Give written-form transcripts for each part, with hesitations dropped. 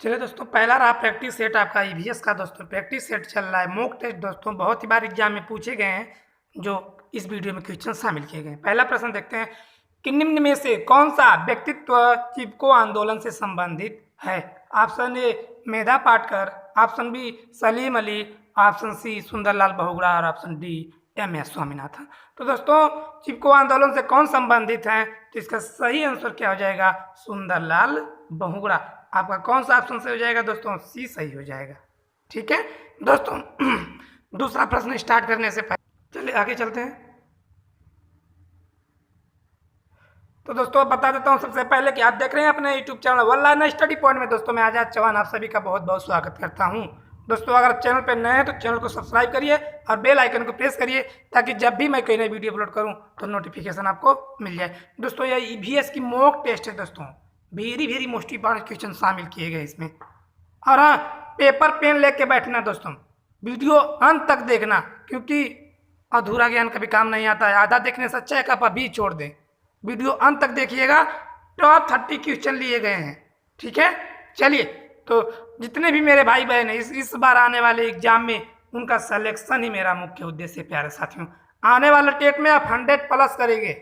चलिए दोस्तों, पहला रहा प्रैक्टिस सेट आपका ईवीएस का। दोस्तों प्रैक्टिस सेट चल रहा है, मॉक टेस्ट दोस्तों बहुत ही बार एग्जाम में पूछे गए हैं जो इस वीडियो में क्वेश्चन शामिल किए गए हैं। पहला प्रश्न देखते हैं कि निम्न में से कौन सा व्यक्तित्व चिपको आंदोलन से संबंधित है। Option A Medha Patkar, option B Salim Ali, option C Sunderlal Bahuguna और ऑप्शन डी एम.एस. स्वामीनाथन। तो दोस्तों चिपको आंदोलन से कौन संबंधित है, तो इसका सही आंसर क्या हो जाएगा, सुंदरलाल बहुगुणा। आपका कौन सा ऑप्शन से हो जाएगा दोस्तों, सी सही हो जाएगा। ठीक है दोस्तों, दूसरा प्रश्न स्टार्ट करने से पहले चलिए आगे चलते हैं। तो दोस्तों बता देता हूं सबसे पहले कि आप देख रहे हैं अपने YouTube channel online study point में। दोस्तों मैं आजाद चौहान आप सभी का बहुत बहुत स्वागत करता हूं। दोस्तों अगर चैनल पर नए हैं तो चैनल को सब्सक्राइब करिए और बेल आइकन को प्रेस करिए ताकि जब भी मैं कोई नई वीडियो अपलोड करूं तो नोटिफिकेशन आपको मिल जाए। दोस्तों ये ईवीएस की मॉक टेस्ट है दोस्तों, वेरी मोस्ट इंपॉर्टेंट क्वेश्चन शामिल किए गए इसमें। और हाँ, पेपर पेन लेके बैठना दोस्तों, वीडियो अंत तक देखना, क्योंकि अधूरा ज्ञान कभी काम नहीं आता है। आधा देखने से अच्छा है कि आप अभी छोड़ दें। वीडियो अंत तक देखिएगा, टॉप 30 क्वेश्चन लिए गए हैं। ठीक है, चलिए तो जितने भी मेरे भाई बहन हैं इस बार आने वाले एग्जाम में उनका सिलेक्शन ही मेरा मुख्य उद्देश्य है। प्यारे साथियों, आने वाले टेट में आप 100+ करेंगे।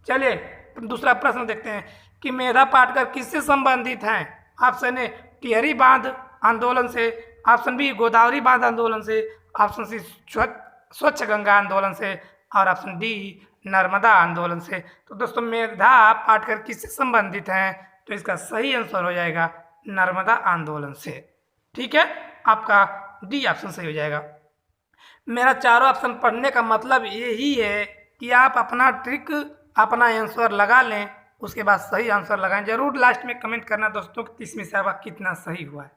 चलिए तो दूसरा प्रश्न देखते हैं कि मेधा पाटकर किससे संबंधित हैं। ऑप्शन ए टिहरी बांध आंदोलन से, ऑप्शन बी गोदावरी बांध आंदोलन से, ऑप्शन सी स्वच्छ गंगा आंदोलन से और ऑप्शन डी नर्मदा आंदोलन से। तो दोस्तों मेधा पाटकर किससे संबंधित हैं, तो इसका सही आंसर हो जाएगा नर्मदा आंदोलन से। ठीक है, आपका डी ऑप्शन सही हो जाएगा। मेरा चारों ऑप्शन पढ़ने का मतलब यही है कि आप अपना ट्रिक अपना आंसर लगा लें, उसके बाद सही आंसर लगाएं। जरूर लास्ट में कमेंट करना दोस्तों कि 30 में से आपका कितना सही हुआ है।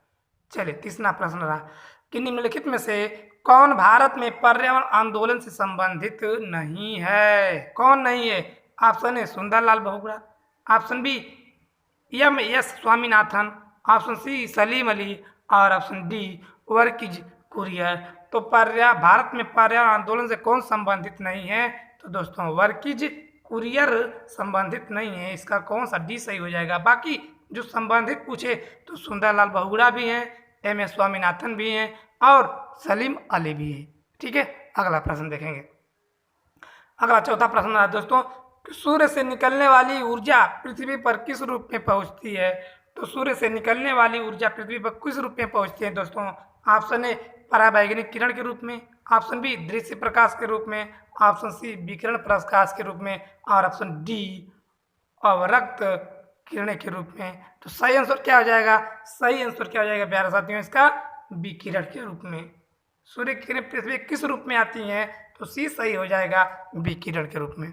चलिए तीसरा प्रश्न रहा कि निम्नलिखित में से कौन भारत में पर्यावरण आंदोलन से संबंधित नहीं है। कौन नहीं है, option A Sunderlal Bahuguna, option B MS. Swaminathan, option C Salim Ali और ऑप्शन डी वर्कीज कुरियर। तो भारत में पर्यावरण आंदोलन से कौन संबंधित नहीं है, तो दोस्तों वर्कीज कुरियर संबंधित नहीं है। इसका कौन सा डी सही हो जाएगा। बाकी जो संबंधित पूछे तो सुंदरलाल बहुगुणा भी हैं, एम.एस. स्वामीनाथन भी हैं और सलीम अली भी हैं। ठीक है, अगला प्रश्न देखेंगे। अगला चौथा प्रश्न है दोस्तों, सूर्य से निकलने वाली ऊर्जा पृथ्वी पर किस रूप में पहुंचती है। तो सूर्य से निकलने वाली ऊर्जा पृथ्वी पर किस रूप में पहुंचती है दोस्तों। ऑप्शन ए पराबैंगनी किरण के रूप में, ऑप्शन बी दृश्य प्रकाश के रूप में, ऑप्शन सी विकिरण प्रकाश के रूप में और ऑप्शन डी अवरक्त किरण के रूप में। तो सही आंसर क्या हो जाएगा, सही आंसर क्या हो जाएगा प्यारे साथियों, इसका विकिरण के रूप में। सूर्य की किरणें पृथ्वी किस रूप में आती हैं, तो सी सही हो जाएगा विकिरण के रूप में।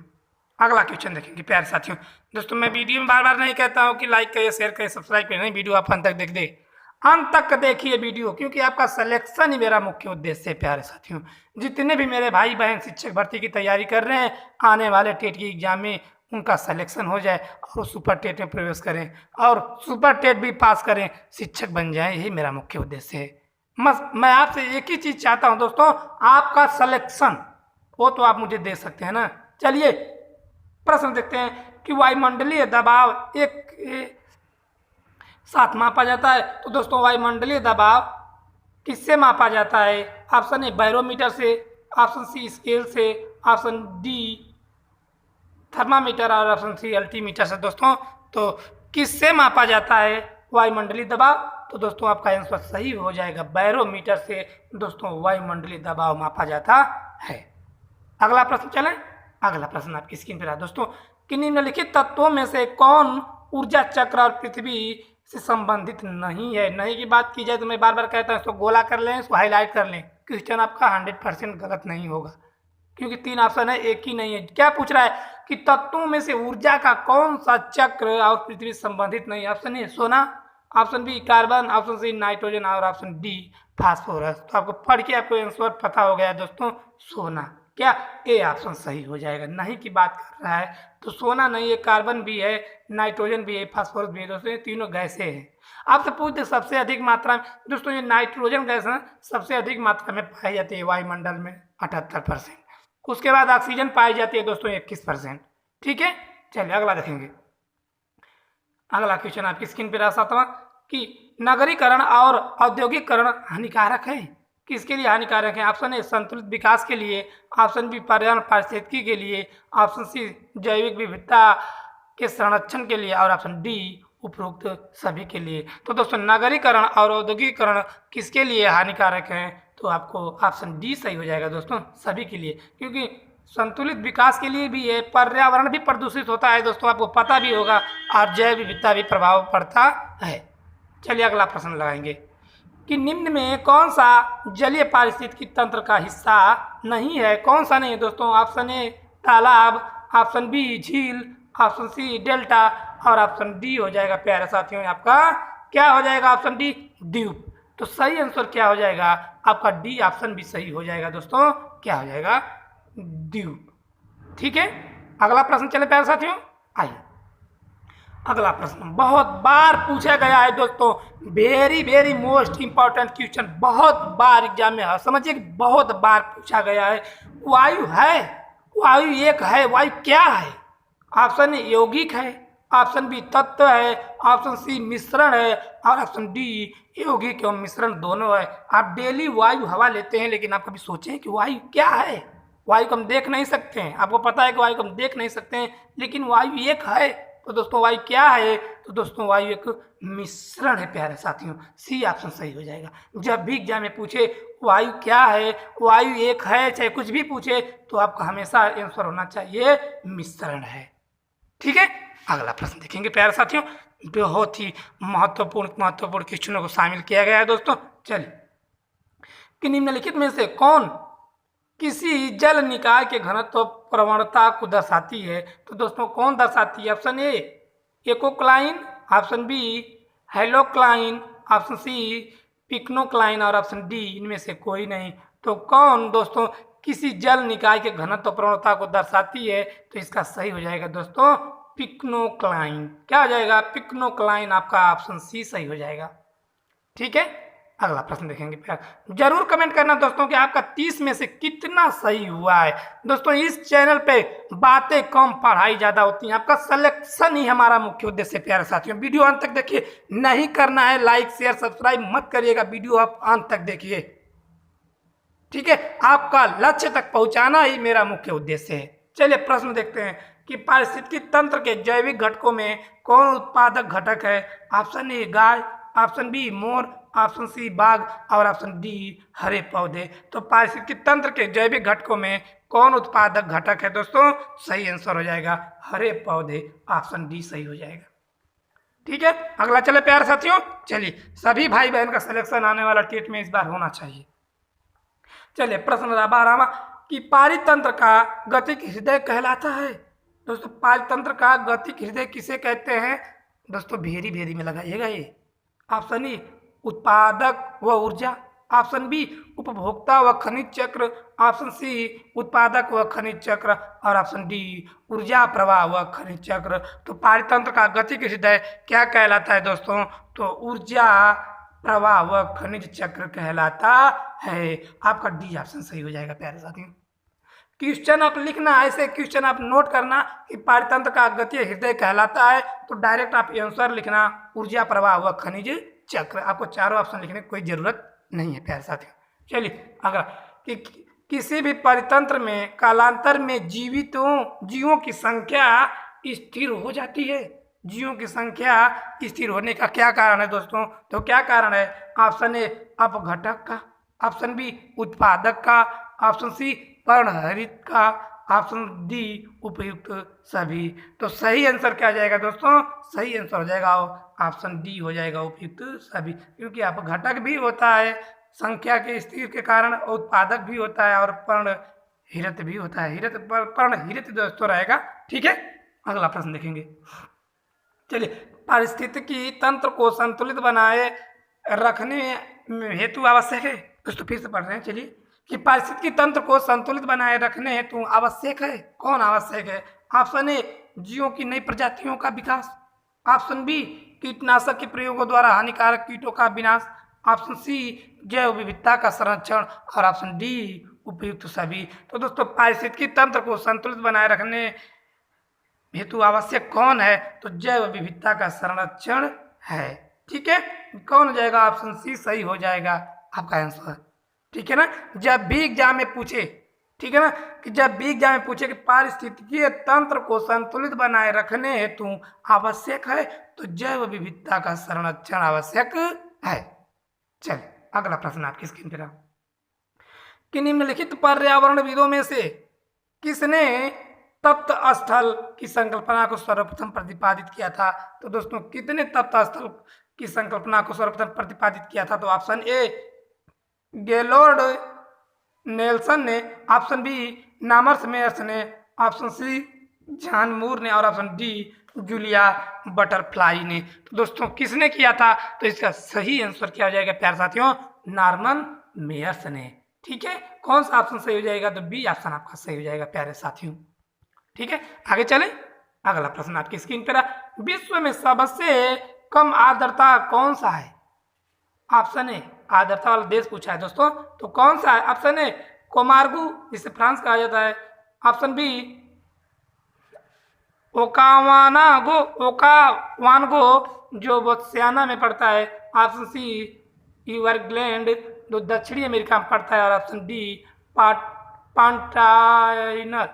अगला क्वेश्चन देखेंगे प्यारे साथियों। दोस्तों मैं वीडियो में बार बार नहीं कहता हूँ कि लाइक करिए, शेयर करिए, सब्सक्राइब करिए, नहीं, वीडियो आप अंत तक देख दे, अंत तक देखिए वीडियो, क्योंकि आपका सिलेक्शन ही मेरा मुख्य उद्देश्य है। प्यारे साथियों, जितने भी मेरे भाई बहन शिक्षक भर्ती की तैयारी कर रहे हैं, आने वाले टेट की एग्जाम में उनका सिलेक्शन हो जाए और सुपर टेट में प्रवेश करें और सुपर टेट भी पास करें, शिक्षक बन जाएं, यही मेरा मुख्य उद्देश्य है। मैं आपसे एक ही चीज़ चाहता हूं दोस्तों, आपका सिलेक्शन वो तो आप मुझे दे सकते हैं ना। चलिए प्रश्न देखते हैं कि वायुमंडलीय दबाव एक साथ मापा जाता है। तो दोस्तों वायुमंडलीय दबाव किससे मापा जाता है। ऑप्शन ए बैरोमीटर से, ऑप्शन सी स्केल से, ऑप्शन डी थर्मामीटर और ऑप्शन सी अल्टीमीटर से। दोस्तों तो किससे मापा जाता है वायुमंडलीय दबाव, तो दोस्तों आपका आंसर सही हो जाएगा बैरोमीटर से। दोस्तों वायुमंडलीय दबाव मापा जाता है। अगला प्रश्न चलें। अगला प्रश्न आपकी स्क्रीन पर रहा दोस्तों कि निम्नलिखित तत्वों में से कौन ऊर्जा चक्र और पृथ्वी से संबंधित नहीं है। नहीं की बात की जाए तो मैं बार बार कहता हूँ इसको गोला कर लें, इसको हाईलाइट कर लें। क्वेश्चन आपका 100% गलत नहीं होगा, क्योंकि 3 ऑप्शन है, एक ही नहीं है। क्या पूछ रहा है कि तत्वों में से ऊर्जा का कौन सा चक्र और पृथ्वी से संबंधित नहीं। ऑप्शन ए सोना, option B carbon, option C nitrogen और ऑप्शन डी फास्फोरस। तो आपको पढ़ के आपको आंसर पता हो गया दोस्तों, सोना। क्या ए ऑप्शन सही हो जाएगा। नहीं की बात कर रहा है तो सोना नहीं है, कार्बन भी है, नाइट्रोजन भी है, फास्फोरस भी है। दोस्तों ये तीनों गैसें हैं। आपसे पूछते सबसे अधिक मात्रा में दोस्तों ये नाइट्रोजन गैस है सबसे अधिक मात्रा में पाई जाती है वायुमंडल में 78%। उसके बाद ऑक्सीजन पाई जाती है दोस्तों 21%। ठीक है, चलिए अगला देखेंगे। अगला क्वेश्चन आपकी स्क्रीन पर रहा 7वां कि नगरीकरण और औद्योगिकरण हानिकारक है। किसके लिए हानिकारक है? ऑप्शन ए संतुलित विकास के लिए, ऑप्शन बी पर्यावरण पारिस्थितिकी के लिए, ऑप्शन सी जैविक विविधता के संरक्षण के लिए और ऑप्शन डी उपरोक्त सभी के लिए। तो दोस्तों नगरीकरण और औद्योगिकरण किसके लिए हानिकारक है? तो आपको ऑप्शन डी सही हो जाएगा दोस्तों, सभी के लिए, क्योंकि संतुलित विकास के लिए भी है, पर्यावरण भी प्रदूषित होता है दोस्तों, आपको पता भी होगा, और जैव विविधता भी प्रभाव पड़ता है। चलिए अगला प्रश्न लगाएंगे कि निम्न में कौन सा जलीय पारिस्थितिकी तंत्र का हिस्सा नहीं है? कौन सा नहीं है दोस्तों? ऑप्शन ए तालाब, ऑप्शन बी झील, ऑप्शन सी डेल्टा और ऑप्शन डी हो जाएगा प्यारे साथियों आपका क्या हो जाएगा? ऑप्शन डी द्वीप। तो सही आंसर क्या हो जाएगा? आपका डी ऑप्शन भी सही हो जाएगा दोस्तों, क्या हो जाएगा? द्वीप। ठीक है, अगला प्रश्न चले प्यारे साथियों, आइए अगला प्रश्न बहुत बार पूछा गया है दोस्तों, very very most important question, बहुत बार एग्जाम में समझिए बहुत बार पूछा गया है। वायु है, वायु एक है, वायु क्या है? ऑप्शन ए यौगिक है, ऑप्शन बी तत्व है, ऑप्शन सी मिश्रण है और ऑप्शन डी यौगिक एवं मिश्रण दोनों है। आप डेली वायु हवा लेते हैं, लेकिन आप कभी सोचें कि वायु क्या है? वायु को हम देख नहीं सकते हैं, आपको पता है कि वायु को हम देख नहीं सकते हैं, लेकिन वायु एक है। तो दोस्तों वायु क्या है? तो दोस्तों वायु एक मिश्रण है प्यारे साथियों, सी ऑप्शन सही हो जाएगा। जब भी एग्जाम में पूछे वायु क्या है, वायु एक है, चाहे कुछ भी पूछे, तो आपका हमेशा आंसर होना चाहिए मिश्रण है। ठीक है, अगला प्रश्न देखेंगे प्यारे साथियों, बहुत ही महत्वपूर्ण क्वेश्चनों को शामिल किया गया है दोस्तों। चलिए कि निम्नलिखित में से कौन किसी जल निकाय के घनत्व प्रवणता को दर्शाती है? तो दोस्तों कौन दर्शाती है? Option A ecocline, option B halocline, option C pycnocline और ऑप्शन डी इनमें से कोई नहीं। तो कौन दोस्तों किसी जल निकाय के घनत्व प्रवणता को दर्शाती है? तो इसका सही हो जाएगा दोस्तों पिक्नोक्लाइन। क्या हो जाएगा? पिक्नोक्लाइन, आपका ऑप्शन सी सही हो जाएगा। ठीक है, अगला प्रश्न देखेंगे प्यार, जरूर कमेंट करना दोस्तों कि आपका 30 में से कितना सही हुआ है। दोस्तों इस चैनल पे बातें कम पढ़ाई ज़्यादा होती हैं, आपका सिलेक्शन ही हमारा मुख्य उद्देश्य है प्यारे साथियों। वीडियो अंत तक देखिए, नहीं करना है लाइक शेयर सब्सक्राइब मत करिएगा, वीडियो आप अंत तक देखिए। ठीक है, आपका लक्ष्य तक पहुँचाना ही मेरा मुख्य उद्देश्य है। चलिए प्रश्न देखते हैं कि पारिस्थितिकी तंत्र के जैविक घटकों में कौन उत्पादक घटक है? ऑप्शन ए गाय, ऑप्शन बी मोर, ऑप्शन सी बाघ और ऑप्शन डी हरे पौधे। तो पारिस्थितिकी तंत्र के जैविक घटकों में कौन उत्पादक घटक है दोस्तों? सही आंसर हो जाएगा हरे पौधे, ऑप्शन डी सही हो जाएगा। ठीक है, अगला चले प्यारे साथियों, चलिए सभी भाई बहन का सिलेक्शन आने वाला टेट में इस बार होना चाहिए। चलिए प्रश्न 12वां कि पारितंत्र का गतिक हृदय कहलाता है। दोस्तों पारितंत्र का गतिक हृदय किसे कहते हैं? दोस्तों भेरी भेरी में लगाइएगा ये। ऑप्शन ई उत्पादक व ऊर्जा, ऑप्शन बी उपभोक्ता व खनिज चक्र, ऑप्शन सी उत्पादक व खनिज चक्र और ऑप्शन डी ऊर्जा प्रवाह व खनिज चक्र। तो पारितंत्र का गतिक हृदय क्या कहलाता है दोस्तों? तो ऊर्जा प्रवाह व खनिज चक्र कहलाता है। आपका डी ऑप्शन सही हो जाएगा प्यारे साथियों। क्वेश्चन आप लिखना, ऐसे क्वेश्चन आप नोट करना कि पारितंत्र का गतिज हृदय कहलाता है, तो डायरेक्ट आप आंसर लिखना ऊर्जा प्रवाह व खनिज चक्र। आपको चारों ऑप्शन लिखने की कोई जरूरत नहीं है प्यारे साथियों। चलिए अगला कि किसी भी परितंत्र में कालांतर में जीवों की संख्या स्थिर हो जाती है। जीवों की संख्या स्थिर होने का क्या कारण है दोस्तों? तो क्या कारण है? ऑप्शन ए अपघटक का, ऑप्शन बी उत्पादक का, ऑप्शन सी पर्णहरित का, ऑप्शन डी उपयुक्त सभी। तो सही आंसर क्या जाएगा दोस्तों? सही आंसर हो जाएगा ऑप्शन डी हो जाएगा उपयुक्त सभी, क्योंकि अपघटक भी होता है संख्या के स्थिर के कारण, उत्पादक भी होता है और पर्णहरित भी होता है। पर्णहरित दोस्तों रहेगा। ठीक है, अगला प्रश्न देखेंगे। चलिए पारिस्थितिकी तंत्र को संतुलित बनाए रखने हेतु आवश्यक है। दोस्तों फिर से पढ़ रहे हैं, चलिए कि पारिस्थितिकी तंत्र को संतुलित बनाए रखने हेतु आवश्यक है। कौन आवश्यक है? ऑप्शन ए जीवों की नई प्रजातियों का विकास, ऑप्शन बी कीटनाशक के प्रयोगों द्वारा हानिकारक कीटों का विनाश, ऑप्शन सी जैव विविधता का संरक्षण और ऑप्शन डी उपयुक्त सभी। तो दोस्तों पारिस्थितिकी तंत्र को संतुलित बनाए रखने हेतु आवश्यक कौन है? तो जैव विविधता का संरक्षण है। ठीक है, कौन हो जाएगा? ऑप्शन सी सही हो जाएगा आपका आंसर। ठीक है ना? जब भी एग्जाम में पूछे, ठीक है ना, कि जब भी एग्जाम में पूछे कि पारिस्थितिकीय तंत्र को संतुलित बनाए रखने हेतु आवश्यक है, तो जैव विविधता का संरक्षण आवश्यक है। चलिए अगला प्रश्न आपकी स्क्रीन पर। कि निम्नलिखित पर्यावरणविदों में से किसने तप्त स्थल की संकल्पना को सर्वप्रथम प्रतिपादित किया था? तो दोस्तों कितने तप्त स्थल की संकल्पना को सर्वप्रथम प्रतिपादित किया था? तो ऑप्शन ए गेलोर्ड नेल्सन ने, ऑप्शन बी नामर्स मेयर्स ने, ऑप्शन सी जॉन मूर ने और ऑप्शन डी जूलिया बटरफ्लाई ने। तो दोस्तों किसने किया था? तो इसका सही आंसर क्या हो जाएगा प्यारे साथियों? नॉर्मन मेयर्स ने। ठीक है, कौन सा ऑप्शन सही हो जाएगा? तो बी ऑप्शन आपका सही हो जाएगा प्यारे साथियों। ठीक है, आगे चलें। अगला प्रश्न आपकी स्क्रीन पर, विश्व में सबसे कम आर्द्रता कौन सा है? ऑप्शन ए आर्द्रता वाला देश पूछा है दोस्तों, तो कौन सा है? ऑप्शन ए कोमार्गू, जिसे फ्रांस कहा जाता है। ऑप्शन बी ओकावानगो जो बोत्सवाना में पड़ता है। ऑप्शन सी एवरग्लैंड जो दक्षिणी अमेरिका में पड़ता है। और ऑप्शन डी पांटाइनर।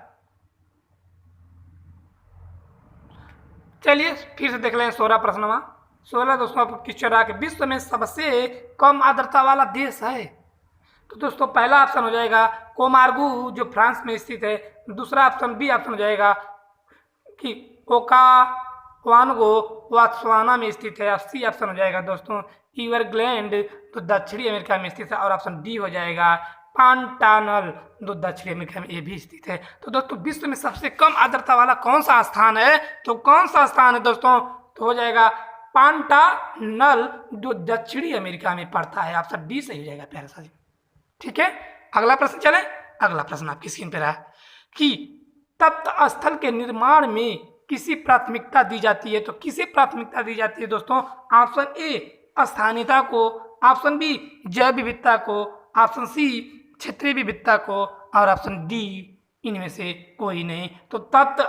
चलिए फिर से देख लें 16 प्रश्न। 16 दोस्तों आपको क्वेश्चन रहा कि विश्व में सबसे कम आर्द्रता वाला देश है। तो दोस्तों पहला ऑप्शन हो जाएगा कोमार्गू जो फ्रांस में स्थित है। दूसरा ऑप्शन बी ऑप्शन हो जाएगा कि ओकावानगो बोत्सवाना में स्थित है। सी ऑप्शन हो जाएगा दोस्तों एवरग्लैंड जो दक्षिणी अमेरिका में स्थित है। और ऑप्शन डी हो जाएगा पांटानल जो दक्षिणी अमेरिका में ये भी स्थित है। तो दोस्तों विश्व में सबसे कम आर्द्रता वाला कौन सा स्थान है? तो कौन सा स्थान है दोस्तों? तो हो जाएगा पांटानल जो दक्षिणी अमेरिका में पड़ता है। ऑप्शन डी सही हो जाएगा प्यारे साथी। ठीक है, अगला प्रश्न चले। अगला प्रश्न आपकी स्क्रीन पर है कि तप्त स्थल के निर्माण में किसी प्राथमिकता दी जाती है? तो किसे प्राथमिकता दी जाती है दोस्तों? ऑप्शन ए स्थानीयता को, ऑप्शन बी जैव विविधता को, ऑप्शन सी क्षेत्रीय विविधता को और ऑप्शन डी इनमें से कोई नहीं। तो तप्त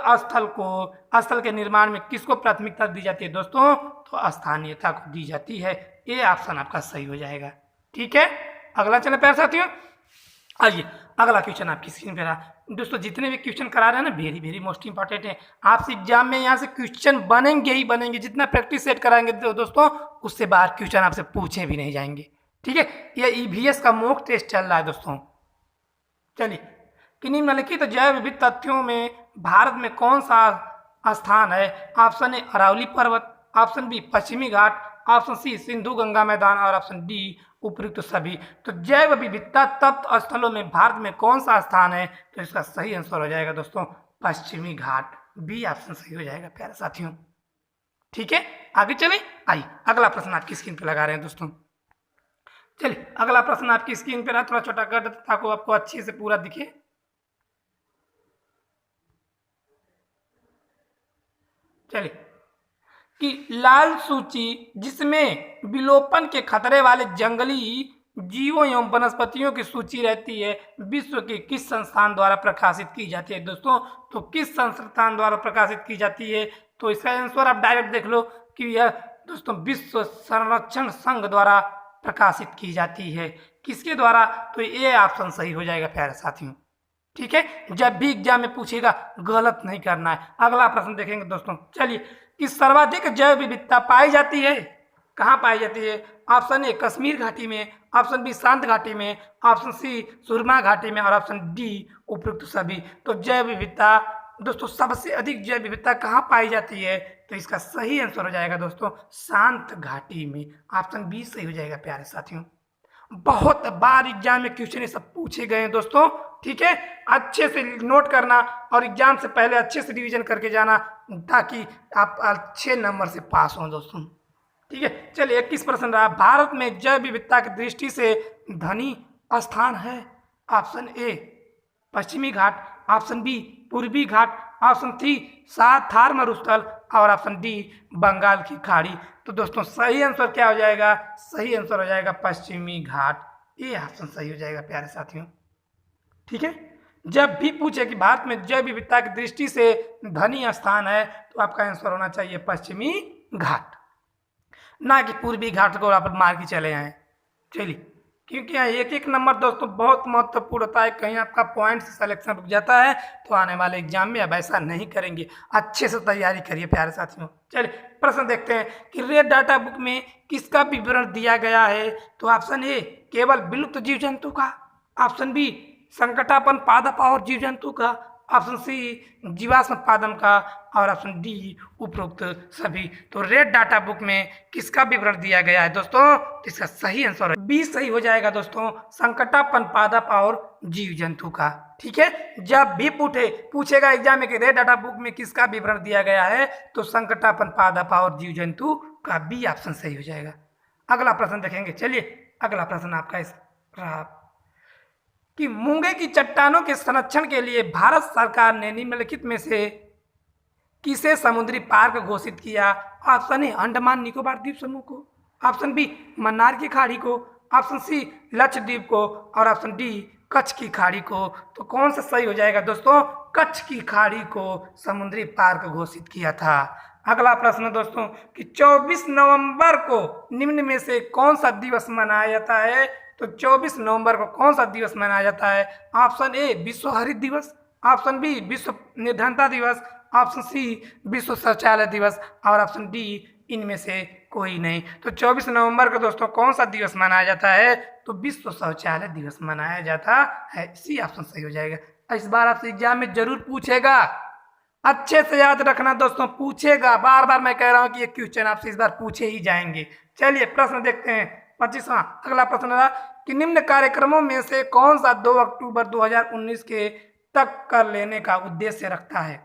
स्थल के निर्माण में किसको प्राथमिकता दी जाती है दोस्तों? तो स्थानीयता को दी जाती है। ये ऑप्शन आपका सही हो जाएगा। ठीक है, अगला चले प्यारे साथियों। आइए अगला क्वेश्चन आपकी स्क्रीन पर है दोस्तों। जितने भी क्वेश्चन करा रहे हैं ना वेरी वेरी मोस्ट इंपॉर्टेंट है। आपसे एग्जाम में यहाँ से क्वेश्चन बनेंगे ही बनेंगे। जितना प्रैक्टिस सेट कराएंगे दोस्तों उससे बाहर क्वेश्चन आपसे पूछे भी नहीं जाएंगे। ठीक है, यह ईवीएस का मॉक टेस्ट चल रहा है दोस्तों। चलिए कि निम्नलिखित जैव विविध तथ्यों में भारत में कौन सा स्थान है? ऑप्शन ए अरावली पर्वत, ऑप्शन बी पश्चिमी घाट, ऑप्शन सी सिंधु गंगा मैदान और ऑप्शन डी उपयुक्त सभी। तो जैव विविधता तप्त स्थलों में भारत में कौन सा स्थान है? तो इसका सही आंसर हो जाएगा दोस्तों पश्चिमी घाट। बी ऑप्शन सही हो जाएगा प्यारे साथियों। ठीक है, आगे चलें। आइए अगला प्रश्न आपकी स्क्रीन पर लगा रहे हैं दोस्तों। चलिए अगला प्रश्न आपकी स्क्रीन पर है, थोड़ा छोटा कर देते ताकि आपको अच्छे से पूरा दिखे। चलिए कि लाल सूची जिसमें विलोपन के खतरे वाले जंगली जीवों एवं वनस्पतियों की सूची रहती है, विश्व के किस संस्थान द्वारा प्रकाशित की जाती है दोस्तों? तो किस संस्थान द्वारा प्रकाशित की जाती है? तो इसका आंसर आप डायरेक्ट देख लो कि यह दोस्तों विश्व संरक्षण संघ द्वारा प्रकाशित की जाती है। किसके द्वारा? तो ये ऑप्शन सही हो जाएगा प्यारे साथियों। ठीक है, जब भी एग्जाम में पूछेगा गलत नहीं करना है। अगला प्रश्न देखेंगे दोस्तों। चलिए कि सर्वाधिक जैव विविधता पाई जाती है कहाँ पाई जाती है? ऑप्शन ए कश्मीर घाटी में, ऑप्शन बी शांत घाटी में, ऑप्शन सी सुरमा घाटी में और ऑप्शन डी उपयुक्त सभी। तो जैव विविधता दोस्तों सबसे अधिक जैव विविधता कहाँ पाई जाती है? तो इसका सही आंसर हो जाएगा दोस्तों शांत घाटी में। ऑप्शन बी सही हो जाएगा प्यारे साथियों। बहुत बार एग्जाम में क्वेश्चन ये सब पूछे गए हैं दोस्तों। ठीक है, अच्छे से नोट करना और एग्जाम से पहले अच्छे से रिवीजन करके जाना ताकि आप अच्छे नंबर से पास हों दोस्तों। ठीक है, चलिए 21 प्रश्न रहा। भारत में जैव विविधता की दृष्टि से धनी स्थान है? ऑप्शन ए पश्चिमी घाट, ऑप्शन बी पूर्वी घाट, ऑप्शन सी थार मरुस्थल और ऑप्शन डी बंगाल की खाड़ी। तो दोस्तों सही आंसर क्या हो जाएगा? सही आंसर हो जाएगा पश्चिमी घाट। ये ऑप्शन सही हो जाएगा प्यारे साथियों। ठीक है, जब भी पूछे कि भारत में जैव विविधता की दृष्टि से धनी स्थान है तो आपका आंसर होना चाहिए पश्चिमी घाट। ना कि पूर्वी घाट को आप मार के चले आए। चलिए, क्योंकि यहाँ एक एक नंबर दोस्तों बहुत महत्वपूर्ण होता है। कहीं आपका पॉइंट से सिलेक्शन रुक जाता है तो आने वाले एग्जाम में अब ऐसा नहीं करेंगे। अच्छे से तैयारी करिए प्यारे साथियों। चलिए प्रश्न देखते हैं कि रेड डाटा बुक में किसका विवरण दिया गया है। तो ऑप्शन ए केवल विलुप्त जीव जंतु का, ऑप्शन बी संकटापन पादप और जीव जंतु का, ऑप्शन सी जीवाश्म पादप का, और ऑप्शन डी उपरोक्त सभी। तो रेड डाटा बुक में किसका विवरण दिया गया है दोस्तों? इसका सही आंसर है बी सही हो जाएगा दोस्तों, संकटापन पादप और जीव जंतु का। ठीक है, जब भी पूछेगा एग्जाम में कि रेड डाटा बुक में किसका विवरण दिया गया है तो संकटापन पादप और जीव जंतु का बी ऑप्शन सही हो जाएगा। अगला प्रश्न देखेंगे। चलिए अगला प्रश्न आपका इस रहा कि मूंगे की चट्टानों के संरक्षण के लिए भारत सरकार ने निम्नलिखित में से किसे समुद्री पार्क घोषित किया? ऑप्शन ए अंडमान निकोबार द्वीप समूह को, ऑप्शन बी मन्नार की खाड़ी को, ऑप्शन सी लक्षद्वीप को, और ऑप्शन डी कच्छ की खाड़ी को। तो कौन सा सही हो जाएगा दोस्तों? कच्छ की खाड़ी को समुद्री पार्क घोषित किया था। अगला प्रश्न दोस्तों कि 24 नवंबर को निम्न में से कौन सा दिवस मनाया जाता है? तो 24 नवंबर को कौन सा दिवस मनाया जाता है? ऑप्शन ए विश्व हरित दिवस, ऑप्शन बी विश्व निर्धनता दिवस, ऑप्शन सी विश्व शौचालय दिवस, और ऑप्शन डी इनमें से कोई नहीं। तो 24 नवंबर को दोस्तों कौन सा दिवस मनाया जाता है? तो विश्व शौचालय दिवस मनाया जाता है। सी ऑप्शन सही हो जाएगा। इस बार आपसे एग्जाम में जरूर पूछेगा, अच्छे से याद रखना दोस्तों, पूछेगा। बार बार मैं कह रहा हूं कि ये क्वेश्चन आपसे इस बार पूछे ही जाएंगे। चलिए प्रश्न देखते हैं 25वां। अगला प्रश्न रहा कि निम्न कार्यक्रमों में से कौन सा 2 अक्टूबर 2019 के तक कर लेने का उद्देश्य रखता है?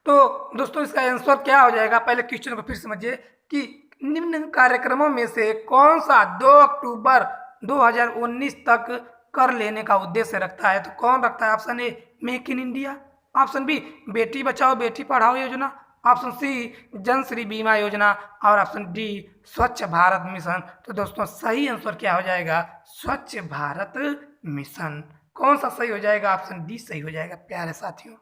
तो दोस्तों इसका आंसर क्या हो जाएगा? पहले क्वेश्चन को फिर समझिए कि निम्न कार्यक्रमों में से कौन सा 2 अक्टूबर 2019 तक कर लेने का उद्देश्य रखता है? तो कौन रखता है? Option A make in India, option B Beti Bachao Beti Padhao योजना, ऑप्शन सी जन श्री बीमा योजना, और ऑप्शन डी स्वच्छ भारत मिशन। तो दोस्तों सही आंसर क्या हो जाएगा? स्वच्छ भारत मिशन। कौन सा सही हो जाएगा? ऑप्शन डी सही हो जाएगा प्यारे साथियों।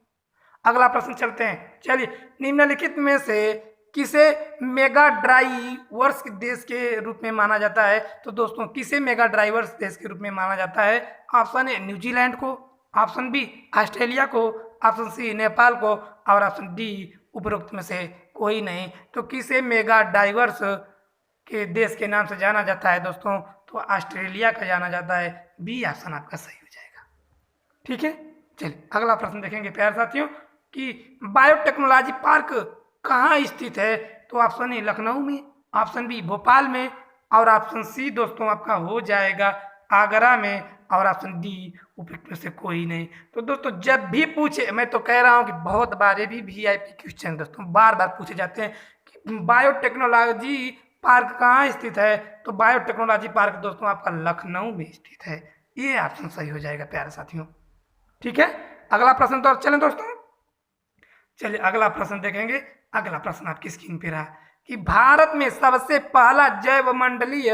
अगला प्रश्न चलते हैं। चलिए निम्नलिखित में से किसे मेगा ड्राइवर्स देश के रूप में माना जाता है? तो दोस्तों किसे मेगा ड्राइवर्स देश के रूप में माना जाता है? ऑप्शन ए न्यूजीलैंड को, ऑप्शन बी ऑस्ट्रेलिया को, ऑप्शन सी नेपाल को, और ऑप्शन डी उपरोक्त में से कोई नहीं। तो किसे मेगा ड्राइवर्स के देश के नाम से जाना जाता है दोस्तों? तो ऑस्ट्रेलिया का जाना जाता है। बी ऑप्शन आपका सही हो जाएगा। ठीक है, चलिए अगला प्रश्न देखेंगे प्यारे साथियों कि बायोटेक्नोलॉजी पार्क कहाँ स्थित है? तो ऑप्शन ए लखनऊ में, ऑप्शन बी भोपाल में, और ऑप्शन सी दोस्तों आपका हो जाएगा आगरा में, और ऑप्शन डी उपरोक्त में से कोई नहीं। तो दोस्तों जब भी पूछे, मैं तो कह रहा हूँ कि बहुत बार ये भी VIP क्वेश्चन दोस्तों बार बार पूछे जाते हैं कि बायोटेक्नोलॉजी पार्क कहाँ स्थित है? तो बायोटेक्नोलॉजी पार्क दोस्तों आपका लखनऊ में स्थित है। ये ऑप्शन सही हो जाएगा प्यारे साथियों। ठीक है, अगला प्रश्न तो चलें दोस्तों। चलिए अगला प्रश्न देखेंगे। अगला प्रश्न आपकी स्क्रीन पे रहा कि भारत में सबसे पहला जैव मंडलीय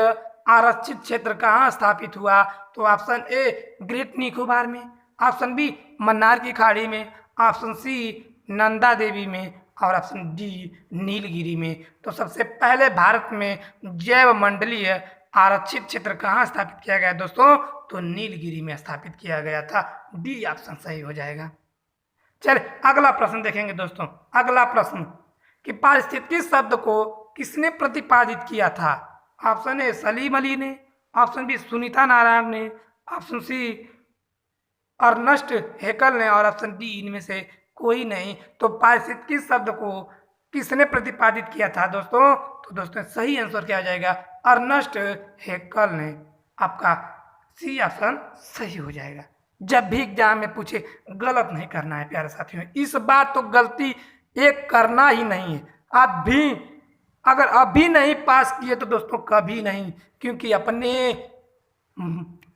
आरक्षित क्षेत्र कहाँ स्थापित हुआ? तो ऑप्शन ए ग्रेट निकोबार में, ऑप्शन बी मन्नार की खाड़ी में, ऑप्शन सी नंदा देवी में, और ऑप्शन डी नीलगिरी में। तो सबसे पहले भारत में जैव मंडलीय आरक्षित क्षेत्र कहाँ स्थापित किया गया दोस्तों? तो नीलगिरी में स्थापित किया गया था। डी ऑप्शन सही हो जाएगा। चलिए अगला प्रश्न देखेंगे दोस्तों। अगला प्रश्न कि पारिस्थितिकी शब्द को किसने प्रतिपादित किया था? ऑप्शन ए सलीम अली ने, ऑप्शन बी सुनीता नारायण ने, ऑप्शन सी अर्नस्ट हेकल ने, और ऑप्शन डी इनमें से कोई नहीं। तो पारिस्थितिकी शब्द को किसने प्रतिपादित किया था दोस्तों? तो दोस्तों सही आंसर क्या आ जाएगा? अर्नस्ट हेकल ने। आपका सी ऑप्शन सही हो जाएगा। जब भी एग्जाम में पूछे गलत नहीं करना है प्यारे साथियों। इस बार तो गलती एक करना ही नहीं है। आप भी अगर अभी नहीं पास किए तो दोस्तों कभी नहीं, क्योंकि अपने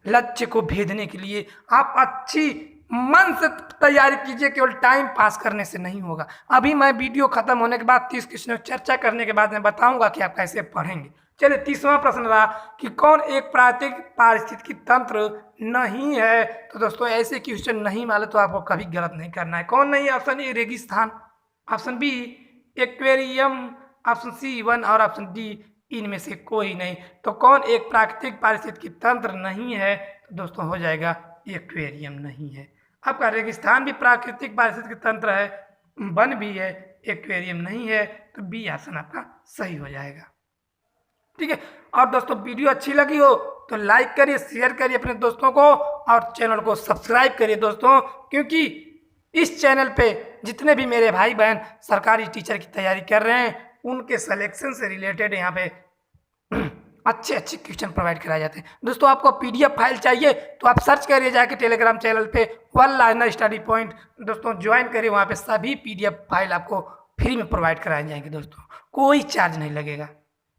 लक्ष्य को भेदने के लिए आप अच्छी मन से तैयारी कीजिए, केवल टाइम पास करने से नहीं होगा। अभी मैं वीडियो खत्म होने के बाद 30 क्वेश्चन चर्चा करने के बाद मैं बताऊंगा कि आप कैसे पढ़ेंगे। चलिए 30वां प्रश्न रहा कि कौन एक प्राकृतिक पारिस्थितिकी तंत्र नहीं है? तो दोस्तों ऐसे क्वेश्चन नहीं माले तो आपको कभी गलत नहीं करना है। कौन नहीं? ऑप्शन ए रेगिस्तान, option B aquarium, option C वन, और ऑप्शन डी इनमें से कोई नहीं। तो कौन एक प्राकृतिक पारिस्थितिकी तंत्र नहीं है? तो दोस्तों हो जाएगा एक्वेरियम नहीं है। आपका रेगिस्तान भी प्राकृतिक पारिस्थितिकी तंत्र है, वन भी है, एक्वेरियम नहीं है, तो बी ऑप्शन आपका सही हो जाएगा। ठीक है। और दोस्तों वीडियो अच्छी लगी हो तो लाइक करिए, शेयर करिए अपने दोस्तों को, और चैनल को सब्सक्राइब करिए दोस्तों, क्योंकि इस चैनल पे जितने भी मेरे भाई बहन सरकारी टीचर की तैयारी कर रहे हैं उनके सिलेक्शन से रिलेटेड यहाँ पे अच्छे अच्छे क्वेश्चन प्रोवाइड कराए जाते हैं। दोस्तों आपको पीडीएफ फाइल चाहिए तो आप सर्च करिए जाके टेलीग्राम चैनल पे वन लाइनर स्टडी पॉइंट, दोस्तों ज्वाइन करिए, वहाँ पे सभी पीडीएफ फाइल आपको फ्री में प्रोवाइड कराए जाएंगे दोस्तों, कोई चार्ज नहीं लगेगा।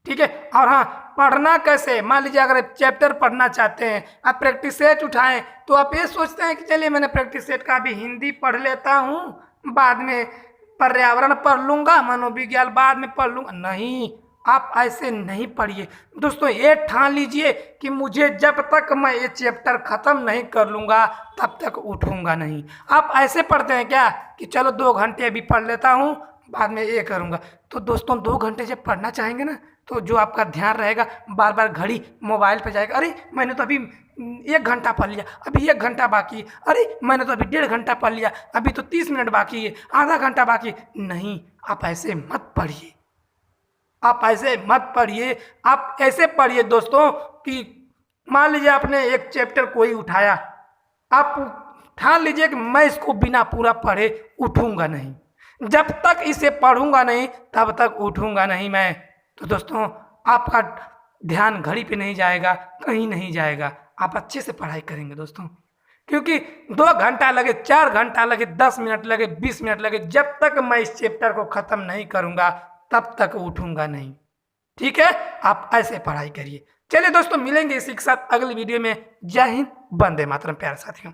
ठीक है। और हाँ, पढ़ना कैसे, मान लीजिए अगर चैप्टर पढ़ना चाहते हैं, आप प्रैक्टिस सेट उठाएं तो आप ये सोचते हैं कि चलिए मैंने प्रैक्टिस सेट का भी हिंदी पढ़ लेता हूँ, बाद में पर्यावरण पढ़ लूँगा, मनोविज्ञान बाद में पढ़ लूँगा। नहीं, आप ऐसे नहीं पढ़िए दोस्तों। ये ठान लीजिए कि मुझे जब तक मैं ये चैप्टर ख़त्म नहीं कर लूँगा तब तक उठूँगा नहीं। आप ऐसे पढ़ते हैं क्या कि चलो 2 घंटे अभी पढ़ लेता हूँ, बाद में ये करूँगा। तो दोस्तों 2 घंटे जब पढ़ना चाहेंगे ना तो जो आपका ध्यान रहेगा बार बार घड़ी मोबाइल पे जाएगा, अरे मैंने तो अभी 1 घंटा पढ़ लिया, अभी 1 घंटा बाकी है, अरे मैंने तो अभी 1.5 घंटा पढ़ लिया, अभी तो 30 मिनट बाकी है, आधा घंटा बाकी। नहीं, आप ऐसे मत पढ़िए, आप ऐसे मत पढ़िए। आप ऐसे पढ़िए दोस्तों कि मान लीजिए आपने एक चैप्टर कोई उठाया, आप ठान लीजिए कि मैं इसको बिना पूरा पढ़े उठूँगा नहीं, जब तक इसे पढ़ूंगा नहीं तब तक उठूंगा नहीं मैं। तो दोस्तों आपका ध्यान घड़ी पे नहीं जाएगा, कहीं नहीं जाएगा, आप अच्छे से पढ़ाई करेंगे दोस्तों। क्योंकि 2 घंटा लगे, 4 घंटा लगे, 10 मिनट लगे, 20 मिनट लगे, जब तक मैं इस चैप्टर को ख़त्म नहीं करूँगा तब तक उठूंगा नहीं। ठीक है, आप ऐसे पढ़ाई करिए। चलिए दोस्तों, मिलेंगे इसी के साथ अगली वीडियो में। जय हिंद, वंदे मातरम प्यारे साथियों।